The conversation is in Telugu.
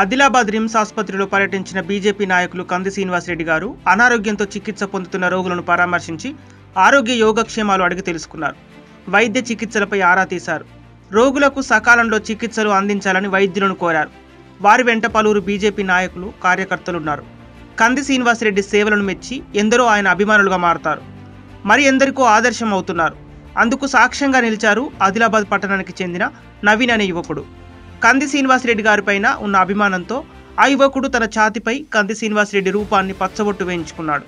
ఆదిలాబాద్ రిమ్స్ ఆసుపత్రిలో పర్యటించిన బీజేపీ నాయకులు కంది శ్రీనివాసరెడ్డి గారు అనారోగ్యంతో చికిత్స పొందుతున్న రోగులను పరామర్శించి ఆరోగ్య యోగక్షేమాలు అడిగి తెలుసుకున్నారు. వైద్య చికిత్సలపై ఆరా తీశారు. రోగులకు సకాలంలో చికిత్సలు అందించాలని వైద్యులను కోరారు. వారి వెంట పలువురు బీజేపీ నాయకులు, కార్యకర్తలున్నారు. కంది శ్రీనివాసరెడ్డి సేవలను మెచ్చి ఎందరో ఆయన అభిమానులుగా మారతారు. మరి ఎందరికో ఆదర్శం అవుతున్నారు. అందుకు సాక్ష్యంగా నిలిచారు ఆదిలాబాద్ పట్టణానికి చెందిన నవీన్ అనే యువకుడు. కంది శ్రీనివాసరెడ్డి గారిపైన ఉన్న అభిమానంతో ఆ యువకుడు తన ఛాతిపై కంది శ్రీనివాసరెడ్డి రూపాన్ని పచ్చబొట్టు వేయించుకున్నాడు.